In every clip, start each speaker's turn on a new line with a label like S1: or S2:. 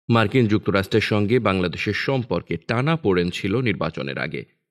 S1: মার্কিন যুক্তরাষ্ট্রের সঙ্গে বাংলাদেশের সম্পর্কে টানাপোড়েন ছিল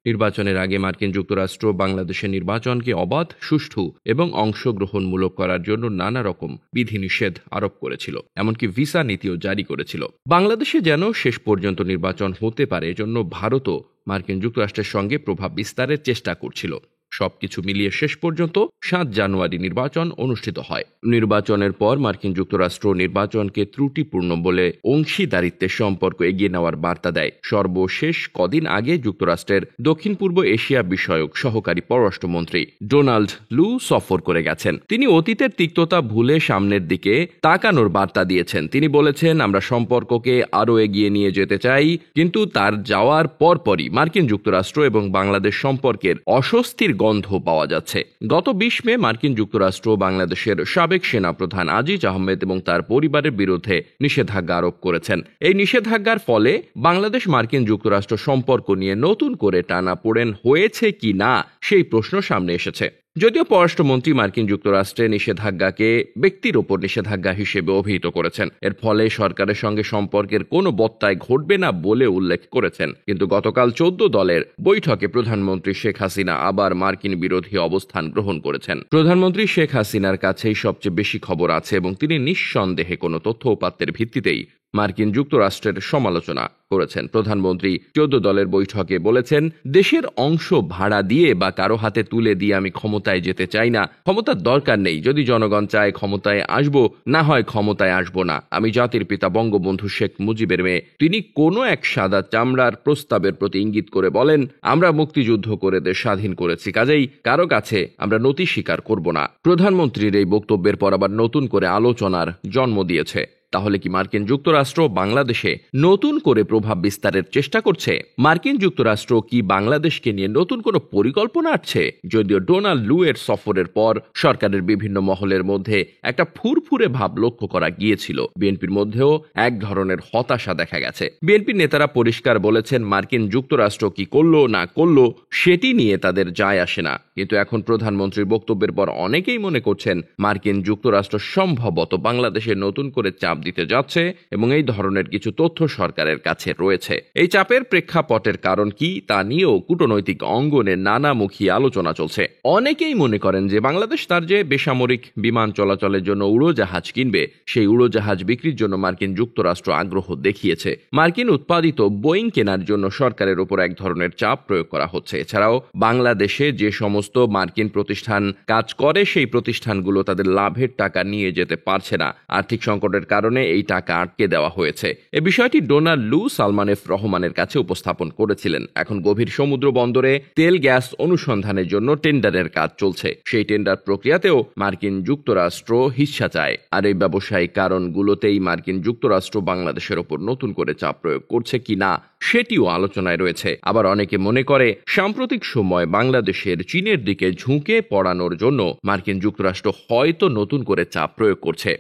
S1: নির্বাচনের আগে মার্কিন যুক্তরাষ্ট্র বাংলাদেশের নির্বাচনকে অবাধ, সুষ্ঠু এবং অংশগ্রহণমূলক করার জন্য নানা রকম বিধিনিষেধ আরোপ করেছিল, এমনকি ভিসা নীতিও জারি করেছিল। বাংলাদেশে যেন শেষ পর্যন্ত নির্বাচন হতে পারে এজন্য ভারতও মার্কিন যুক্তরাষ্ট্রের সঙ্গে প্রভাব বিস্তারের চেষ্টা করছিল। সবকিছু মিলিয়ে শেষ পর্যন্ত 7 জানুয়ারি নির্বাচন অনুষ্ঠিত হয়। নির্বাচনের পর মার্কিন যুক্তরাষ্ট্র নির্বাচনকে ত্রুটিপূর্ণ বলে অংশীদারিত্বের সম্পর্ক এগিয়ে নেওয়ার বার্তা দেয়। সর্বশেষ কদিন আগে যুক্তরাষ্ট্রের দক্ষিণ পূর্ব এশিয়া বিষয়ক সহকারী পররাষ্ট্রমন্ত্রী ডোনাল্ড লু সফর করে গেছেন। তিনি অতীতের তিক্ততা ভুলে সামনের দিকে তাকানোর বার্তা দিয়েছেন। তিনি বলেছেন, আমরা সম্পর্ককে আরও এগিয়ে নিয়ে যেতে চাই, কিন্তু তার যাওয়ার পরপরই মার্কিন যুক্তরাষ্ট্র এবং বাংলাদেশ সম্পর্কের অস্বস্তির গন্ধ পাওয়া যাচ্ছে। গত 20 মে মার্কিন যুক্তরাষ্ট্র বাংলাদেশের সাবেক সেনাপ্রধান আজিজ আহমেদ এবং তার পরিবারের বিরুদ্ধে নিষেধাজ্ঞা আরোপ করেছেন। এই নিষেধাজ্ঞার ফলে বাংলাদেশ মার্কিন যুক্তরাষ্ট্র সম্পর্ক নিয়ে নতুন করে টানাপোড়েন হয়েছে কি না সেই প্রশ্ন সামনে এসেছে। যদিও পররাষ্ট্রমন্ত্রী মার্কিন যুক্তরাষ্ট্রের নিষেধাজ্ঞাকে ব্যক্তির ওপর নিষেধাজ্ঞা হিসেবে অভিহিত করেছেন। এর ফলে সরকারের সঙ্গে সম্পর্কের কোনো ব্যত্যয় ঘটবে না বলে উল্লেখ করেছেন। কিন্তু গতকাল 14 দলের বৈঠকে প্রধানমন্ত্রী শেখ হাসিনা আবার মার্কিন বিরোধী অবস্থান গ্রহণ করেছেন। প্রধানমন্ত্রী শেখ হাসিনার কাছেই সবচেয়ে বেশি খবর আছে এবং তিনি নিঃসন্দেহে কোনো তথ্য উপাত্তের ভিত্তিতেই মার্কিন যুক্তরাষ্ট্রের সমালোচনা করেছেন। প্রধানমন্ত্রী 14 দলের বৈঠকে বলেছেন, দেশের অংশ ভাড়া দিয়ে বা কারো হাতে তুলে দিয়ে আমি ক্ষমতায় যেতে চাই না। ক্ষমতার দরকার নেই। যদি জনগণ চায় ক্ষমতায় আসবো, না হয় ক্ষমতায় আসবো না। আমি জাতির পিতা বঙ্গবন্ধু শেখ মুজিবের মেয়ে। তিনি কোনো এক সাদা চামড়ার প্রস্তাবের প্রতি ইঙ্গিত করে বলেন, আমরা মুক্তিযুদ্ধ করে দেশ স্বাধীন করেছি, কাজেই কারো কাছে আমরা নতি স্বীকার করব না। প্রধানমন্ত্রীর এই বক্তব্যের পর আবার নতুন করে আলোচনার জন্ম দিয়েছে। তাহলে কি মার্কিন যুক্তরাষ্ট্র বাংলাদেশে নতুন করে প্রভাব বিস্তারের চেষ্টা করছে? মার্কিন যুক্তরাষ্ট্র কি বাংলাদেশকে নিয়ে নতুন কোনো পরিকল্পনা আছে? যদিও ডোনাল্ড লু এর সফরের পর সরকারের বিভিন্ন মহলের মধ্যে একটা ফুরফুরে ভাব লক্ষ্য করা গিয়েছিল। বিএনপির মধ্যেও এক ধরনের হতাশা দেখা গেছে। বিএনপির নেতারা পরিষ্কার বলেছেন, মার্কিন যুক্তরাষ্ট্র কি করলো না করলো সেটি নিয়ে তাদের যায় আসে না। কিন্তু এখন প্রধানমন্ত্রীর বক্তব্যের পর অনেকেই মনে করছেন মার্কিন যুক্তরাষ্ট্র সম্ভবত বাংলাদেশে নতুন করে চাপ দিতে যাচ্ছে এবং এই ধরনের কিছু তথ্য সরকারের কাছে রয়েছে। এই চাপের প্রেক্ষাপটের কারণ কি তা নিয়েও কূটনৈতিক অঙ্গনে নানামুখী আলোচনা চলছে। অনেকেই মনে করেন যে বাংলাদেশ তার যে বেসামরিক বিমান চলাচলের জন্য উড়োজাহাজ কিনবে, সেই উড়োজাহাজ বিক্রির জন্য মার্কিন যুক্তরাষ্ট্র আগ্রহ দেখিয়েছে। মার্কিন উৎপাদিত বোয়িং কেনার জন্য সরকারের উপর এক ধরনের চাপ প্রয়োগ করা হচ্ছে। এছাড়াও বাংলাদেশে যে সমস্ত মার্কিন প্রতিষ্ঠান কাজ করে, সেই প্রতিষ্ঠানগুলো তাদের লাভের টাকা নিয়ে যেতে পারছে না। আর্থিক সংকটের কারণে এই টাকা আটকে দেওয়া হয়েছে। এই বিষয়টি ডোনাল্ড লু সালমান এফ রহমানের কাছে উপস্থাপন করেছিলেন। এখন গভীর সমুদ্র বন্দরে তেল গ্যাস অনুসন্ধানের জন্য টেন্ডারের কাজ চলছে। সেই টেন্ডার প্রক্রিয়াতেও মার্কিন যুক্তরাষ্ট্র হিস্সা চায়। আর এই ব্যবসায়িক কারণগুলোতেই মার্কিন যুক্তরাষ্ট্র বাংলাদেশের ওপর নতুন করে চাপ প্রয়োগ করছে কিনা সেটিও আলোচনায় রয়েছে। আবার অনেকে মনে করে সাম্প্রতিক সময় বাংলাদেশের চীনের দিকে ঝুঁকে পড়ানোর জন্য মার্কিন যুক্তরাষ্ট্র হয়তো নতুন করে চাপ প্রয়োগ করছে।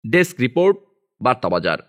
S1: Desk report, বার্তাবাজার।